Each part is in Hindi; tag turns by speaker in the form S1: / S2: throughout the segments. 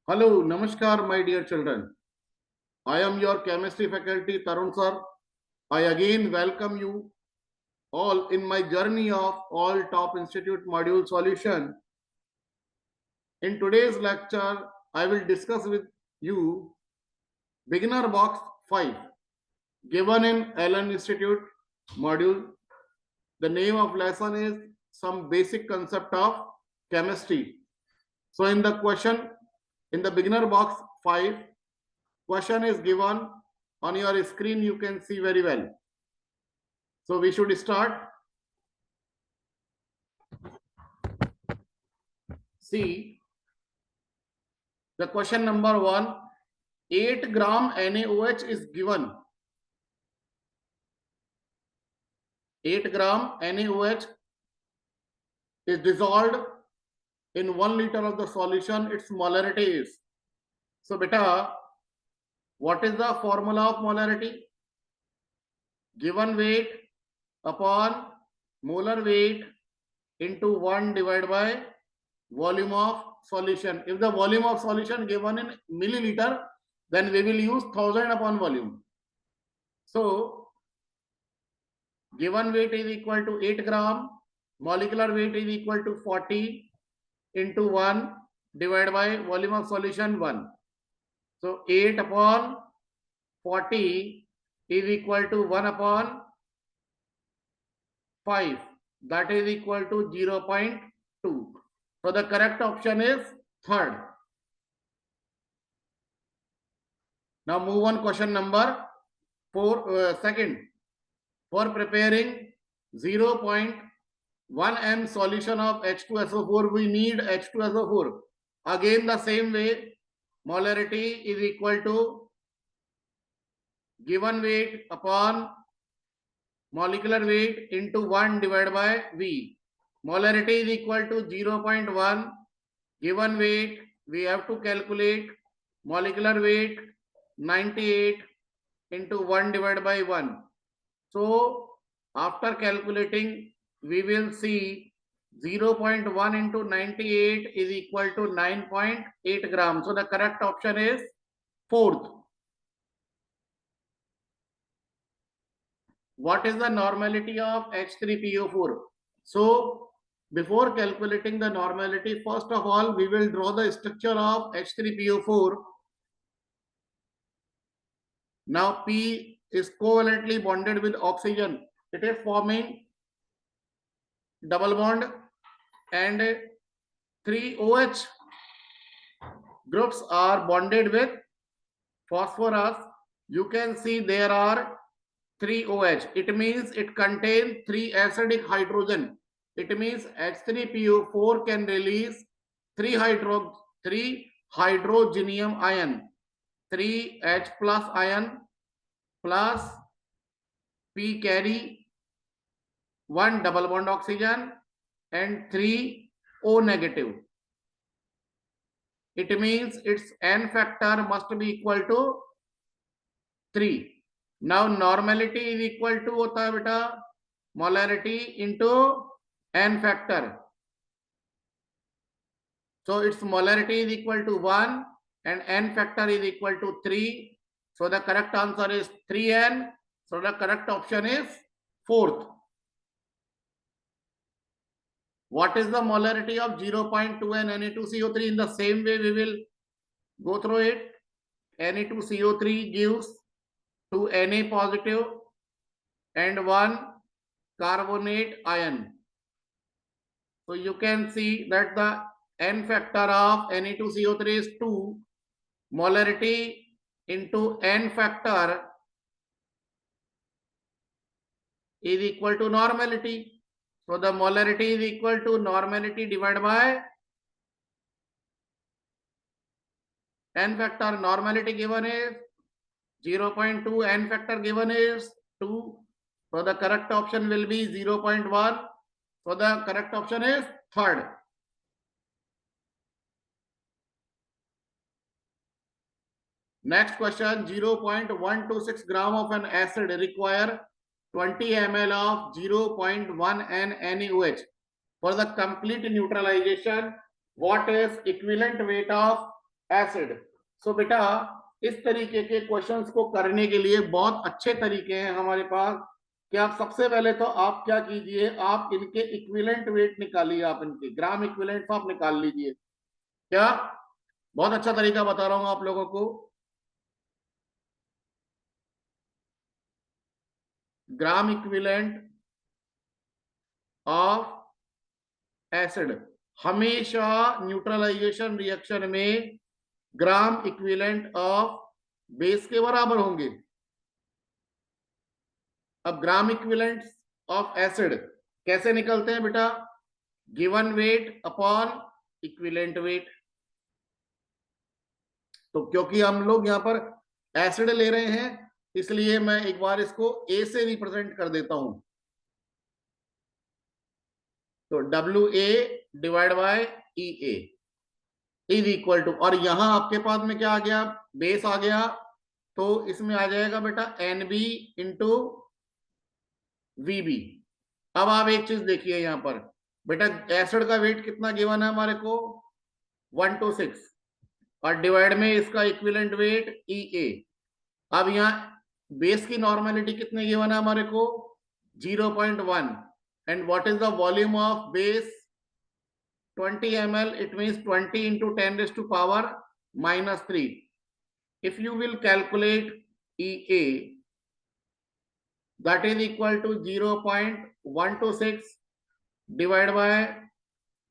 S1: Hello, Namaskar, my dear children. I am your chemistry faculty, Tarun sir. I again welcome you all in my journey of all top institute module solution. In today's lecture, I will discuss with you beginner box 5 given in Allen Institute module. The name of lesson is some basic concept of chemistry. So in the question, in the beginner box 5, question is given on your screen. You can see very well. So we should start. See the question number 1. 8 gram NaOH is given. 8 gram NaOH is dissolved in 1 liter of the solution. Its molarity is. So beta, what is the formula of molarity? Given weight upon molar weight into 1 divided by volume of solution. If the volume of solution given in milliliter, then we will use 1000 upon volume. So given weight is equal to 8 gram, molecular weight is equal to 40 into 1 divided by volume of solution 1. So 8 upon 40 is equal to 1 upon 5. That is equal to 0.2. So the correct option is third. Now move on question number 4. Second, for preparing 0.1 m solution of H2SO4, we need H2SO4. Again the same way, molarity is equal to given weight upon molecular weight into 1 divided by V. Molarity is equal to 0.1. Given weight, we have to calculate molecular weight 98 into 1 divided by 1. So after calculating, we will see 0.1 into 98 is equal to 9.8 grams. So the correct option is fourth. What is the normality of H3PO4? So before calculating the normality, first of all, we will draw the structure of H3PO4. Now P is covalently bonded with oxygen. It is forming double bond, and 3 OH groups are bonded with phosphorus. You can see there are 3 OH. It means it contains 3 acidic hydrogen. It means H3PO4 can release 3 hydrogenium ion, 3 H plus ion plus P carry 1 double bond oxygen and 3 O negative. It means its N factor must be equal to 3. Now normality is equal to hota hai beta molarity into N factor. So its molarity is equal to 1 and N factor is equal to 3. So the correct answer is 3N. So the correct option is fourth. What is the molarity of 0.2 and Na2CO3? In the same way we will go through it. Na2CO3 gives 2 Na positive and 1 carbonate ion. So you can see that the N factor of Na2CO3 is 2. Molarity into N factor is equal to normality. So the molarity is equal to normality divided by N factor. Normality given is 0.2, N factor given is 2. So the correct option will be 0.1. So the correct option is third. Next question, 0.126 gram of an acid require 20 ml of 0.1 N NaOH. For the complete neutralization, what is equivalent weight of acid. So बेटा इस तरीके के क्वेश्चंस को करने के लिए बहुत अच्छे तरीके हैं हमारे पास कि आप सबसे पहले तो आप क्या कीजिए, आप इनके इक्विवेलेंट वेट निकालिए, आप इनके ग्राम इक्विवेलेंट आप निकाल लीजिए। क्या बहुत अच्छा तरीका बता रहा हूं आप लोगों को। ग्राम इक्विवेलेंट ऑफ एसिड, हमेशा न्यूट्रलाइजेशन रिएक्शन में ग्राम इक्विवेलेंट ऑफ बेस के बराबर होंगे। अब ग्राम इक्विवेलेंट ऑफ एसिड कैसे निकलते हैं बेटा? Given weight upon equivalent weight. तो क्योंकि हम लोग यहां पर एसिड ले रहे हैं इसलिए मैं एक बार इसको ए से रिप्रेजेंट कर देता हूं। तो W A divide by E A is equal to, और यहां आपके पास में क्या आ गया? बेस आ गया। तो इसमें आ जाएगा बेटा N B into V B. अब आप एक चीज देखिए यहां पर बेटा, एसिड का वेट कितना गिवन है हमारे को? 126, और डिवाइड में इसका इक्विवेलेंट वेट ई ए। अब यहाँ बेस की नॉर्मेलिटी कितने गिवन है हमारे को? 0.1। And what is the volume of base? 20 ml. It means 20 into 10 raised to power minus 3. If you will calculate EA, that is equal to 0.126 divided by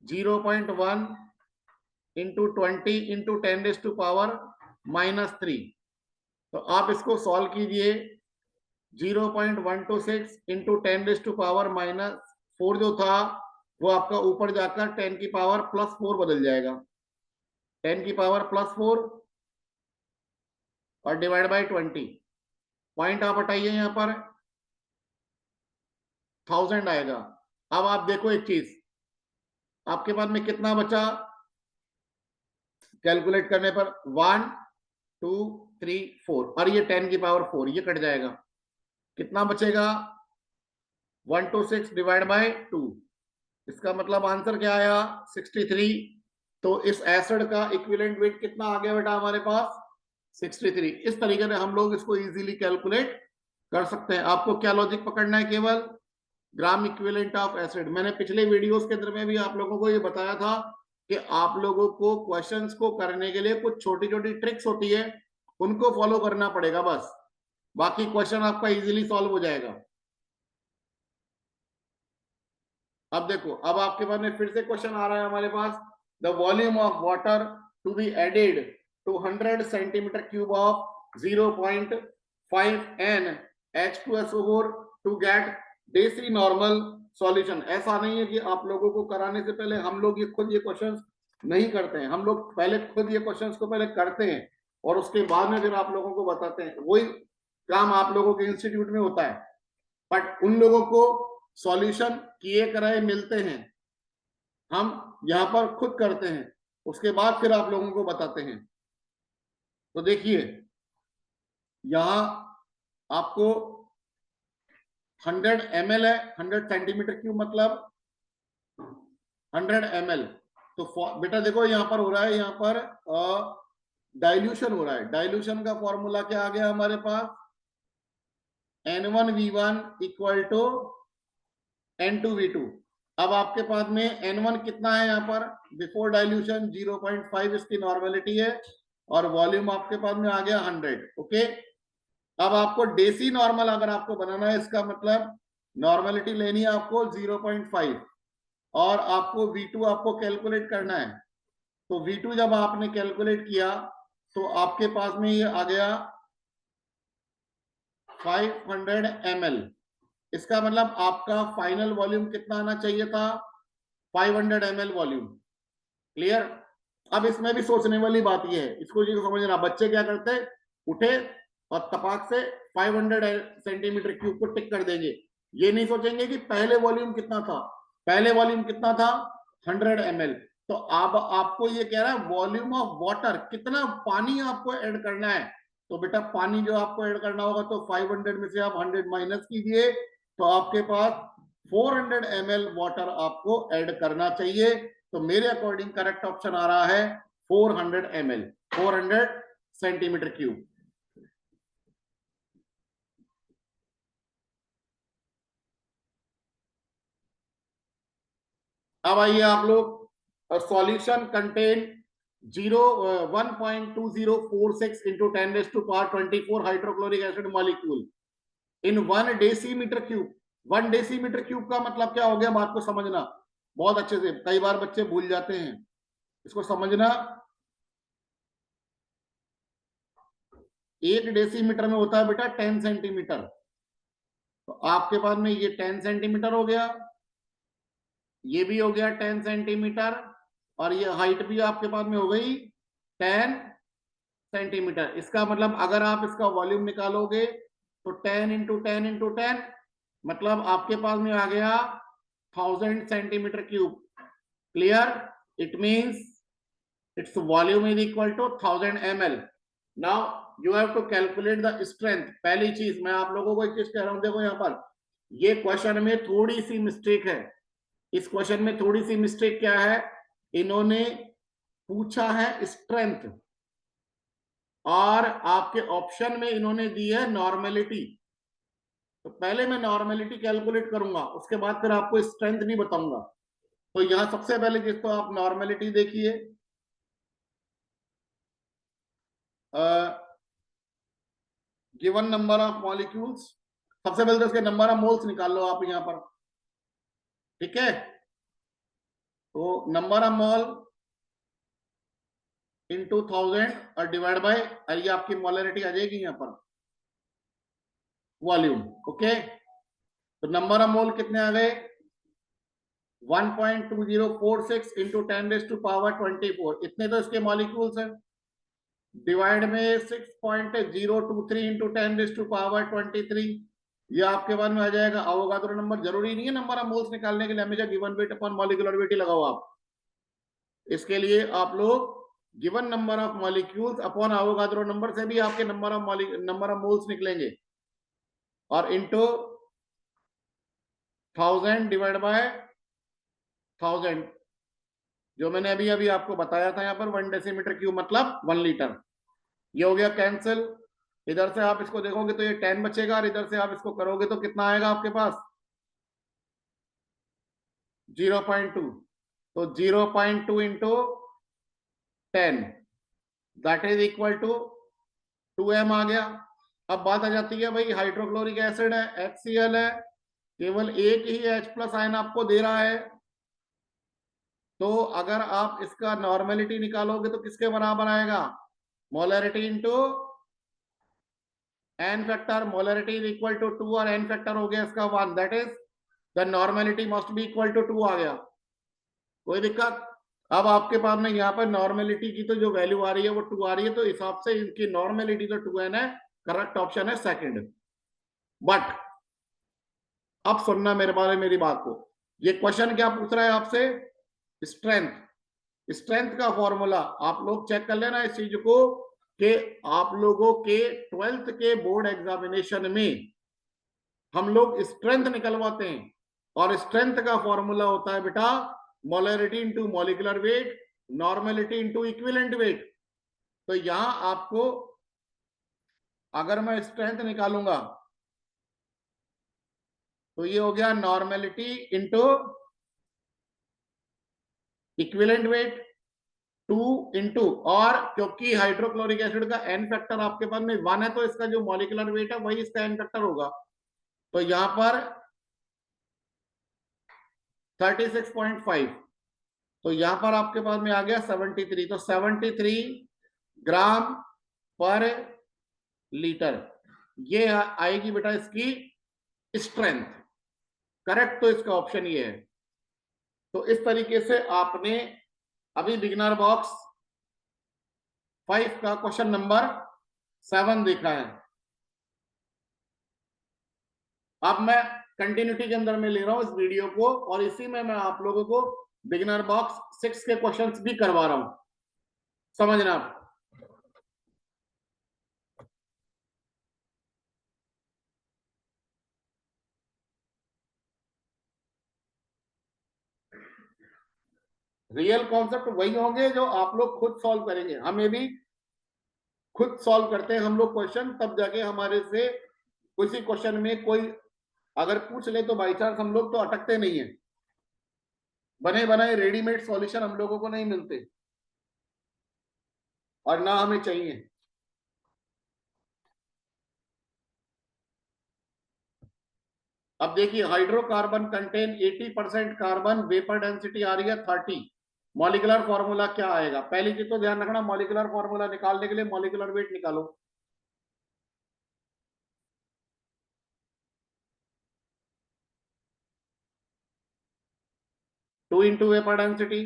S1: 0.1 into 20 into 10 raised to power minus 3. तो आप इसको सॉल्व कीजिए। 0.126 into 10 raise to power minus 4 जो था वो आपका ऊपर जाकर 10 की पावर प्लस 4 बदल जाएगा। 10 की पावर प्लस 4 और डिवाइड बाय 20। पॉइंट आप हटाइए, यहां पर 1000 आएगा। अब आप देखो एक चीज, आपके पास में कितना बचा कैलकुलेट करने पर? 1 2 3 4, और ये 10 की पावर 4 ये कट जाएगा। कितना बचेगा? 126 डिवाइड बाय 2। इसका मतलब आंसर क्या आया? 63। तो इस एसिड का इक्विवेलेंट वेट कितना आ गया बेटा हमारे पास? 63। इस तरीके से हम लोग इसको इजीली कैलकुलेट कर सकते हैं। आपको क्या लॉजिक पकड़ना है? केवल ग्राम इक्विवेलेंट ऑफ एसिड। मैंने पिछले वीडियोस के अंदर में भी आप लोगों को ये बताया था कि आप लोगों को क्वेश्चंस को करने के लिए कुछ छोटी छोटी ट्रिक्स होती है, उनको फॉलो करना पड़ेगा बस, बाकी क्वेश्चन आपका इजीली सॉल्व हो जाएगा। अब देखो, अब आपके पास में फिर से क्वेश्चन आ रहा है हमारे पास, the volume of water to be added to 100 centimetre cube of 0.5 N H2SO4 to get deci normal solution. ऐसा नहीं है कि आप लोगों को कराने से पहले हम लोग ये खुद ये क्वेश्चंस नहीं करते हैं, हम लोग पहले खुद ये क्वेश्चंस को पहले करते हैं और उसके बाद में फिर आप लोगों को बताते हैं। वही काम आप लोगों के इंस्टीट्यूट में होता है, बट उन लोगों को सॉल्यूशन किए कराए मिलते हैं, हम यहां पर खुद करते हैं, उसके बाद फिर आप लोगों को बताते हैं। तो देखिए यहां आपको 100 ml है, 100 सेंटीमीटर क्यूब मतलब 100 ml। तो बेटा देखो यहां पर हो रहा है, यहां पर डाइल्यूशन हो रहा है। डाइल्यूशन का फॉर्मूला क्या आ गया हमारे पास? N1V1 equal to N2V2। अब आपके पास में N1 कितना है? यहाँ पर बिफोर डाइल्यूशन 0.5 इसकी नॉर्मेलिटी है और वॉल्यूम आपके पास में आ गया 100। ओके, अब आपको डेसी नॉर्मल अगर आपको बनाना है, इसका मतलब नॉर्मेलिटी लेनी है आपको 0.5 और आपको V2 आपको कैलकुलेट करना है। तो V2 जब आपने कैलकुलेट किया तो आपके पास में ये आ गया 500 ml। इसका मतलब आपका फाइनल वॉल्यूम कितना आना चाहिए था? 500 ml वॉल्यूम। क्लियर? अब इसमें भी सोचने वाली बात यह है, इसको जी समझना, बच्चे क्या करते, उठे और तपाक से 500 सेंटीमीटर क्यूब को टिक कर देंगे, ये नहीं सोचेंगे कि पहले वॉल्यूम कितना था। पहले वॉल्यूम कितना था? 100 ml। तो अब आपको ये कह रहा है वॉल्यूम ऑफ वाटर, कितना पानी आपको ऐड करना है। तो बेटा पानी जो आपको ऐड करना होगा, तो 500 में से आप 100 माइनस कीजिए, तो आपके पास 400 ml वाटर आपको ऐड करना चाहिए। तो मेरे अकॉर्डिंग करेक्ट ऑप्शन आ रहा है 400 ml। 400 centimetre cube. अब आइए आप लोग, solution contain 1.2046 into 10⁻²4 hydrochloric acid molecule इन 1 डेसीमीटर क्यूब। 1 डेसीमीटर क्यूब का मतलब क्या हो गया, बात को समझना बहुत अच्छे से, कई बार बच्चे भूल जाते हैं, इसको समझना। 1 डेसीमीटर में होता है बेटा 10 सेंटीमीटर। तो आपके पास में ये 10 सेंटीमीटर हो गया, ये भी हो गया 10 सेंटीमीटर, और ये हाइट भी आपके पास में हो गई 10 सेंटीमीटर। इसका मतलब अगर आप इसका वॉल्यूम निकालोगे तो 10 × 10 × 10, मतलब आपके पास में आ गया 1000 centimetre cube. Clear? It means its volume is equal to 1000 ml. Now you have to calculate the strength. पहली चीज मैं आप लोगों को एक चीज कह रहा हूं, देखो यहाँ पर ये क्वेश्चन में थोड़ी सी मिस्टेक है। इस क्वेश्चन में थोड़ी सी मिस्टेक क्या है, इन्होंने पूछा है स्ट्रेंथ और आपके ऑप्शन में इन्होंने दी है नॉर्मेलिटी। तो पहले मैं नॉर्मेलिटी कैलकुलेट करूंगा, उसके बाद फिर आपको स्ट्रेंथ नहीं बताऊंगा। तो यहां सबसे पहले जिस तो आप नॉर्मेलिटी देखिए, गिवन नंबर ऑफ मॉलिक्यूल्स, सबसे पहले तो इसके नंबर ऑफ मोल्स निकाल लो आप यहां पर, ठीक है। तो नंबर ऑफ मोल इंटू 1000 और डिवाइड बाय, ये आपकी मोलरिटी आ जाएगी यहां पर, वॉल्यूम। ओके, तो नंबर ऑफ मोल कितने आ गए, 1.2046 इंटू 10⁻²4, इतने तो इसके मॉलिक्यूल्स हैं। डिवाइड में 6.023 इंटू 10⁻23, ये आपके पास में आ जाएगा अवोगाद्रो नंबर। जरूरी नहीं है नंबर ऑफ मोल्स निकालने के लिए हमेशा given weight upon molecular weight ही लगाओ आप। इसके लिए आप लोग given number of molecules upon Avogadro number से भी आपके नंबर ऑफ मोल्स निकलेंगे, और इंटू 1000 डिवाइड बाय 1000, जो मैंने अभी अभी आपको बताया था यहाँ पर 1 डेसीमीटर क्यूब मतलब 1 लीटर। ये हो गया कैंसिल। इधर से आप इसको देखोगे तो ये 10 बचेगा, और इधर से आप इसको करोगे तो कितना आएगा आपके पास, 0.2। तो 0.2 into 10 that is equal to 2m आ गया। अब बात आ जाती है भाई हाइड्रोक्लोरिक एसिड है, HCl है, केवल एक ही H+ आयन आपको दे रहा है। तो अगर आप इसका नॉर्मेलिटी निकालोगे तो किसके बराबर आएगा, molarity into n factor. Molarity is equal to 2 और n फैक्टर हो गया इसका 1, that is the normality must be equal to 2 आ गया। कोई दिक्कत? अब आपके पास में यहाँ पर नॉर्मेलिटी की तो जो वैल्यू आ रही है वो 2 आ रही है, तो हिसाब से इनकी नॉर्मेलिटी तो 2n है, करेक्ट ऑप्शन है सेकंड। बट अब सुनना मेरे बारे मेरी बात को, ये क्वेश्चन क्या पूछ रहा है आपसे, स्ट्रेंथ। स्ट्रेंथ का फॉर्मूला आप लोग चेक कर लेना इस चीज को, कि आप लोगों के 12th के बोर्ड एग्जामिनेशन में हम लोग स्ट्रेंथ निकलवाते हैं, और स्ट्रेंथ का फॉर्मूला होता है बेटा molarity into molecular weight, normality into equivalent weight. तो यहां आपको अगर मैं स्ट्रेंथ निकालूंगा तो ये हो गया normality into equivalent weight 2 into, और क्योंकि हाइड्रोक्लोरिक एसिड का n फैक्टर आपके पास में 1 है, तो इसका जो मॉलिक्यूलर वेट है वही इसका n फैक्टर होगा। तो यहां पर 36.5, तो यहां पर आपके पास में आ गया 73, तो 73 ग्राम पर लीटर ये आएगी बेटा इसकी स्ट्रेंथ। करेक्ट, तो इसका ऑप्शन ये है। तो इस तरीके से आपने अभी बिगिनर बॉक्स 5 का क्वेश्चन नंबर 7 देखा है। अब मैं कंटिन्यूटी के अंदर में ले रहा हूं इस वीडियो को, और इसी में मैं आप लोगों को बिगिनर बॉक्स 6 के क्वेश्चंस भी करवा रहा हूं, समझना। रियल कॉन्सेप्ट वही होंगे जो आप लोग खुद सॉल्व करेंगे। हमें भी खुद सॉल्व करते हैं हम लोग क्वेश्चन, तब जाके हमारे से किसी क्वेश्चन में कोई अगर पूछ ले तो बाई चांस हम लोग तो अटकते नहीं है। बने बनाए रेडीमेड सॉल्यूशन हम लोगों को नहीं मिलते और ना हमें चाहिए। अब देखिए hydrocarbon contain 80% carbon, vapour density आ रही है 30। मॉलिक्यूलर फॉर्मूला क्या आएगा? पहली चीज तो ध्यान रखना, मॉलिक्यूलर फॉर्मूला निकालने के लिए मॉलिक्यूलर वेट निकालो। 2 इंटू वेपर डेंसिटी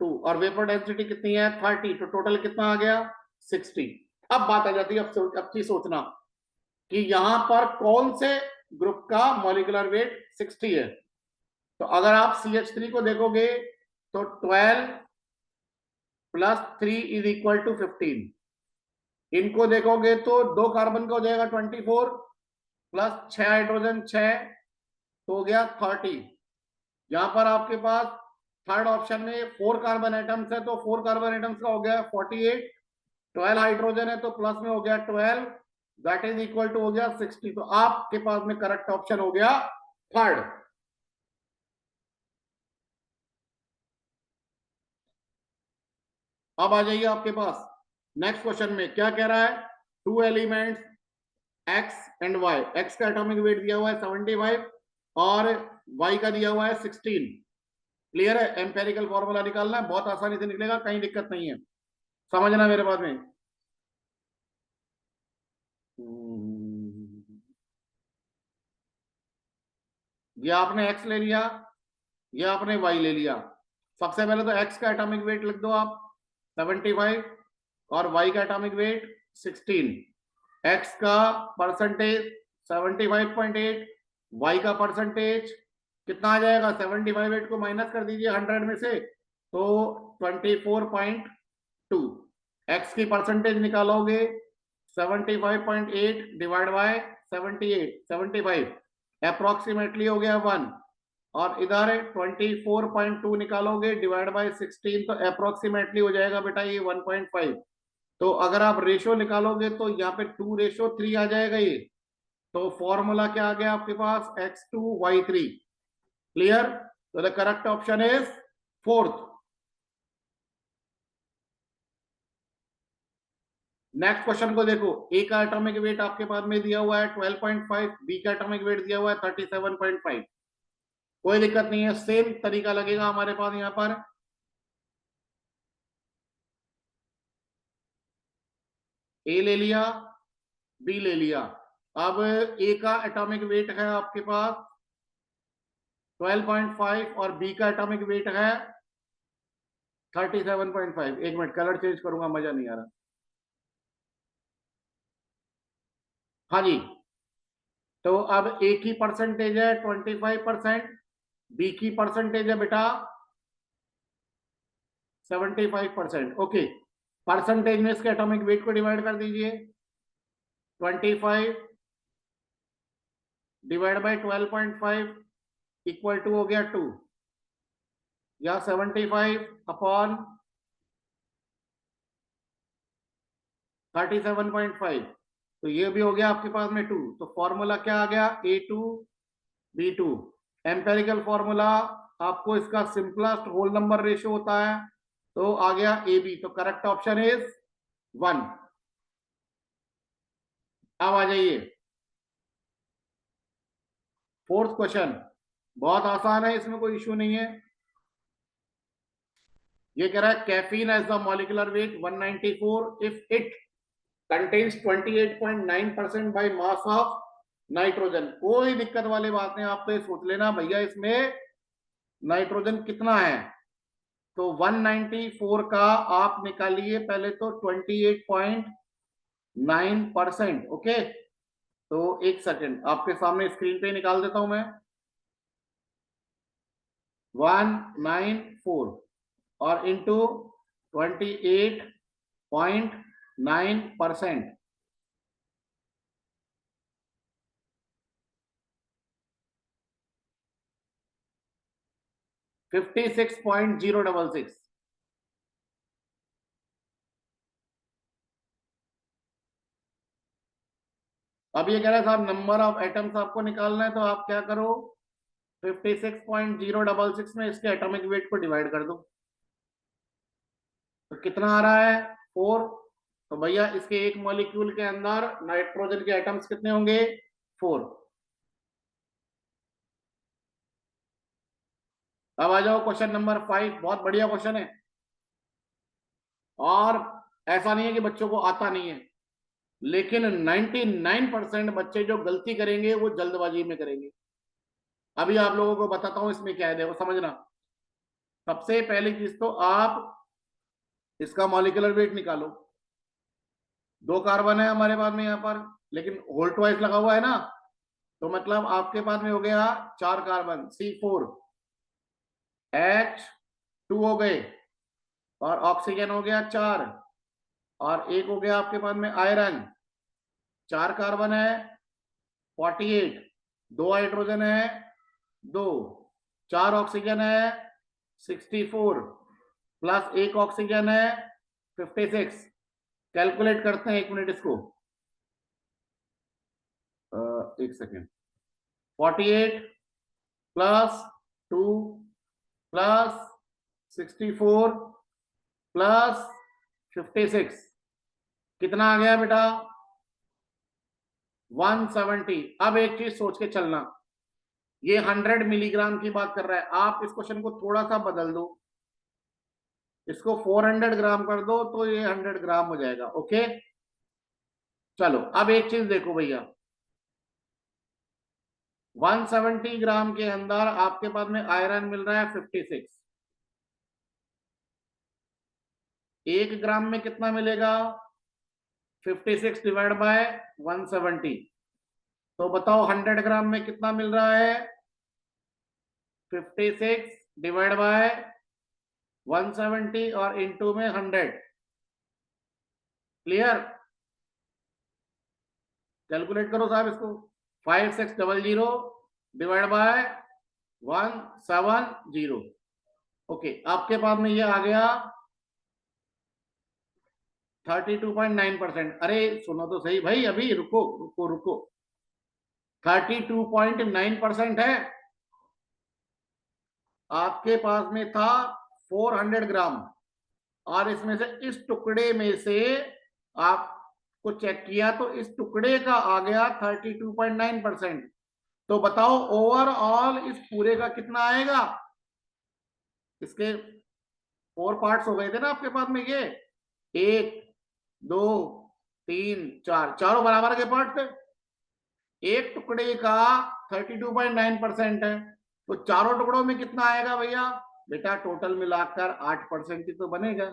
S1: 2, और वेपर डेंसिटी कितनी है 30, तो टोटल कितना आ गया 60। अब बात आ जाती है, अब की सोचना कि यहां पर कौन से ग्रुप का मॉलिक्यूलर वेट 60 है। तो अगर आप CH3 को देखोगे तो 12 प्लस 3 इज इक्वल टू 15। इनको देखोगे तो दो कार्बन का हो जाएगा 24 प्लस 6 हाइड्रोजन 6, तो हो गया 30। यहां पर आपके पास थर्ड ऑप्शन में 4 कार्बन एटम्स है, तो 4 कार्बन एटम्स का हो गया 48। 12 हाइड्रोजन है तो प्लस में हो गया 12, दैट इज इक्वल टू हो गया 60। तो आपके पास में करेक्ट ऑप्शन हो गया थर्ड। अब आ जाइए आपके पास नेक्स्ट क्वेश्चन में क्या कह रहा है। Two elements X and Y, X का एटॉमिक वेट दिया हुआ है 75 और वाई का दिया हुआ है 16। क्लियर है? एम्पेरिकल फॉर्मूला निकालना है, बहुत आसानी से निकलेगा, कहीं दिक्कत नहीं है, समझना मेरे बात में। ये आपने एक्स ले लिया, ये आपने वाई ले लिया। सबसे पहले तो एक्स का एटॉमिक वेट लिख दो आप 75 और वाई का एटॉमिक वेट 16। एक्स का परसेंटेज 75.8, वाई का परसेंटेज कितना आ जाएगा 75, 8 को माइनस कर दीजिए 100 में से तो 24.2। एक्स की परसेंटेज निकालोगे 75.8 डिवाइड बाय 78, 75 अप्रोक्सीमेटली हो गया 1, और इधर 24.2 निकालोगे डिवाइड बाय 16 तो अप्रोक्सीमेटली हो जाएगा बेटा ये 1.5। तो अगर आप रेशो निकालोगे तो यहाँ पे 2:3 आ जाएगा ये। तो फॉर्मूला क्या आ गया आपके पास X2Y3। क्लियर? तो the correct option is fourth. Next question को देखो, ए का एटॉमिक वेट आपके पास में दिया हुआ है 12.5, बी का एटॉमिक वेट दिया हुआ है 37.5। कोई दिक्कत नहीं है, सेम तरीका लगेगा हमारे पास यहाँ पर। ए ले लिया, बी ले लिया। अब ए का एटॉमिक वेट है आपके पास 12.5 और बी का एटॉमिक वेट है 37.5। एक मिनट कलर चेंज करूंगा, मजा नहीं आ रहा। हाँ जी, तो अब ए की परसेंटेज है 25%, बी की परसेंटेज है बेटा 75%। ओके, परसेंटेज में इसके एटॉमिक वेट को डिवाइड कर दीजिए, 25 डिवाइड बाय 12.5 इक्वल टू हो गया 2, या 75 अपॉन 37.5, तो ये भी हो गया आपके पास में 2। तो फॉर्मूला क्या आ गया A2B2। एम्पेरिकल फॉर्मूला आपको इसका सिंपलेस्ट होल नंबर रेशियो होता है, तो आ गया AB। तो करेक्ट ऑप्शन इज 1। अब आ जाइए फोर्थ क्वेश्चन, बहुत आसान है, इसमें कोई इश्यू नहीं है। ये कह रहा है caffeine has the molecular weight 194 if it contains 28.9% by mass of nitrogen. कोई दिक्कत वाली बात नहीं, आप तो ये सोच लेना भैया इसमें नाइट्रोजन कितना है। तो 194 का आप निकालिए पहले तो 28.9%। ओके, तो एक सेकेंड आपके सामने स्क्रीन पे निकाल देता हूं मैं। 194 और इंटू 28.9%, 56.066। अब ये कह रहा है साहब नंबर ऑफ एटम्स आपको निकालना है, तो आप क्या करो, 56.066 में इसके एटॉमिक वेट को डिवाइड कर दो, तो कितना आ रहा है 4। तो भैया इसके एक मॉलिक्यूल के अंदर नाइट्रोजन के एटम्स कितने होंगे, 4। अब आ जाओ क्वेश्चन नंबर 5, बहुत बढ़िया क्वेश्चन है, और ऐसा नहीं है कि बच्चों को आता नहीं है, लेकिन 99% बच्चे जो गलती करेंगे वो जल्दबाजी में करेंगे। अभी आप लोगों को बताता हूं इसमें क्या है, देखो समझना। सबसे पहली चीज तो आप इसका मॉलिक्यूलर वेट निकालो। 2 कार्बन है हमारे पास में यहाँ पर, लेकिन होल्ट वाइज लगा हुआ है ना, तो मतलब आपके पास में हो गया 4 कार्बन, C4, H2 हो गए, और ऑक्सीजन हो गया 4, और एक हो गया आपके पास में आयरन, 4 कार्बन है 48, 2 हाइड्रोजन है 2, 4 ऑक्सीजन है 64, प्लस 1 ऑक्सीजन है 56। कैलकुलेट करते हैं 1 मिनट इसको, एक सेकेंड। 48 प्लस 2 प्लस 64 प्लस 56 कितना आ गया बेटा, 170। अब एक चीज सोच के चलना, ये 100 मिलीग्राम की बात कर रहा है, आप इस क्वेश्चन को थोड़ा सा बदल दो, इसको 400 ग्राम कर दो, तो ये 100 ग्राम हो जाएगा। ओके चलो, अब एक चीज देखो भैया, 170 ग्राम के अंदर आपके पास में आयरन मिल रहा है 56, 1 ग्राम में कितना मिलेगा, 56 डिवाइड बाय 170, तो बताओ 100 ग्राम में कितना मिल रहा है, 56 डिवाइड बाय 170 और इनटू में 100। क्लियर, कैलकुलेट करो साहब इसको, 5600 डिवाइड बाय 170। ओके, आपके पास में ये आ गया 32.9%। अरे सुनो तो सही भाई, अभी रुको रुको रुको, 32.9% है। आपके पास में था 400 ग्राम, और इसमें से इस टुकड़े में से आपको चेक किया तो इस टुकड़े का आ गया 32.9%। तो बताओ ओवरऑल इस पूरे का कितना आएगा, इसके 4 पार्ट्स हो गए थे ना आपके पास में, ये 1 2 3 4, चारों बराबर के पार्ट थे, एक टुकड़े का 32.9% है, तो चारों टुकड़ों में कितना आएगा भैया, बेटा टोटल मिलाकर 8% ही तो बनेगा,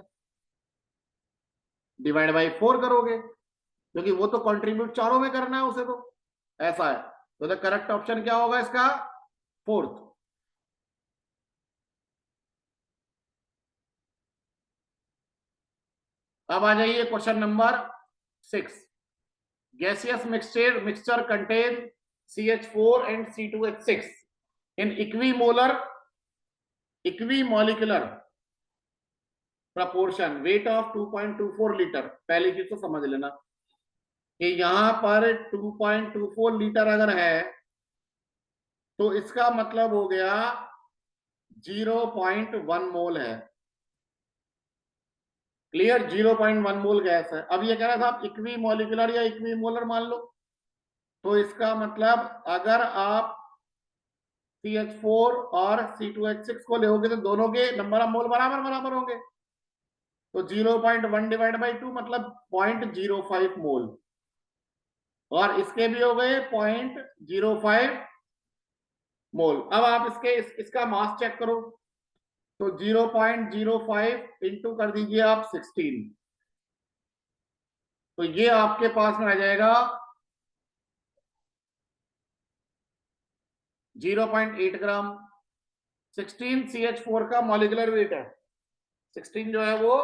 S1: डिवाइड बाई 4 करोगे, क्योंकि वो तो कंट्रीब्यूट चारों में करना है उसे, तो ऐसा है। तो द करेक्ट ऑप्शन क्या होगा इसका, 4th। अब आ जाइए question number 6। Gaseous mixture contain CH4 and C2H6 in equimolar proportion, weight of 2.24 litre. पहली चीज तो समझ लेना कि यहां पर 2.24 लीटर अगर है, तो इसका मतलब हो गया 0.1 मोल है। क्लियर, 0.1 मोल गैस है। अब ये कह रहा था आप इक्वी मॉलिक्यूलर या इक्वी मोलर मान लो, तो इसका मतलब अगर आप CH4 और C2H6 को लोगे तो दोनों के नंबर ऑफ मोल बराबर बराबर होंगे, तो 0.1 डिवाइड बाई 2 मतलब 0.05 मोल, और इसके भी हो गए 0.05 मोल। अब आप इसका मास चेक करो, तो 0.05 इंटू कर दीजिए आप 16, तो ये आपके पास में आ जाएगा 0.8 ग्राम। 16 CH4 का मॉलिक्यूलर वेट है, 16 जो है वो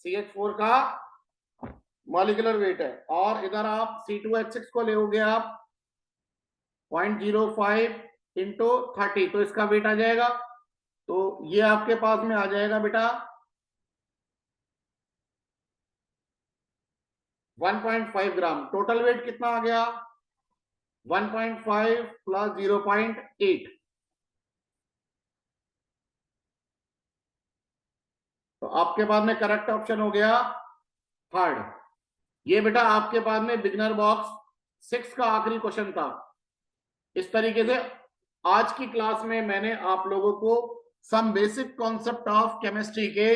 S1: CH4 का मॉलिक्यूलर वेट है, और इधर आप C2H6 को लेोगे आप 0.05 इंटू 30, तो इसका वेट आ जाएगा, तो ये आपके पास में आ जाएगा बेटा 1.5 ग्राम। टोटल वेट कितना आ गया, 1.5 प्लस 0.8, तो आपके पास में करेक्ट ऑप्शन हो गया थर्ड। ये बेटा आपके पास में बिगनर बॉक्स 6 का आखिरी क्वेश्चन था। इस तरीके से आज की क्लास में मैंने आप लोगों को some basic concept of chemistry के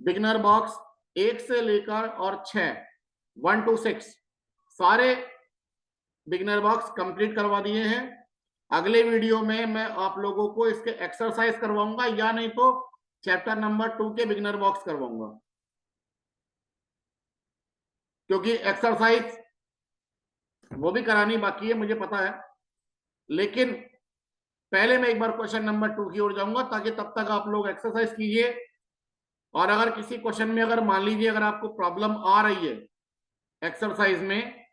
S1: बिगनर बॉक्स 1 से लेकर और 6 1 to 6 सारे बिगनर बॉक्स कंप्लीट करवा दिए हैं। अगले वीडियो में मैं आप लोगों को इसके एक्सरसाइज करवाऊंगा, या नहीं तो चैप्टर नंबर 2 के बिगनर बॉक्स करवाऊंगा, क्योंकि एक्सरसाइज वो भी करानी बाकी है मुझे पता है, लेकिन पहले मैं एक बार क्वेश्चन नंबर 2 की ओर जाऊंगा, ताकि तब तक आप लोग एक्सरसाइज कीजिए। और अगर किसी क्वेश्चन में अगर मान लीजिए अगर आपको प्रॉब्लम आ रही है एक्सरसाइज में,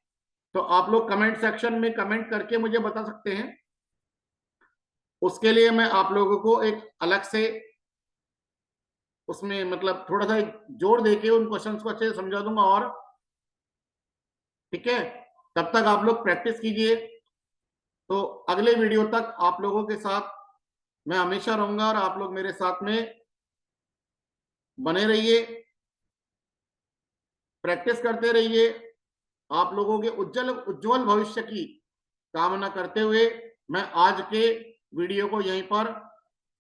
S1: तो आप लोग कमेंट सेक्शन में कमेंट करके मुझे बता सकते हैं। उसके लिए मैं आप लोगों को एक अलग से उसमें मतलब थोड़ा सा जोर देके उन क्वेश्चंस को अच्छे से समझा दूंगा। और ठीक है, तब तक आप लोग प्रैक्टिस कीजिए। तो अगले वीडियो तक आप लोगों के साथ मैं हमेशा रहूंगा, और आप लोग मेरे साथ में बने रहिए, प्रैक्टिस करते रहिए। आप लोगों के उज्जवल उज्जवल भविष्य की कामना करते हुए मैं आज के वीडियो को यहीं पर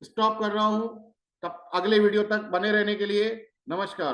S1: स्टॉप कर रहा हूं। तब अगले वीडियो तक बने रहने के लिए नमस्कार।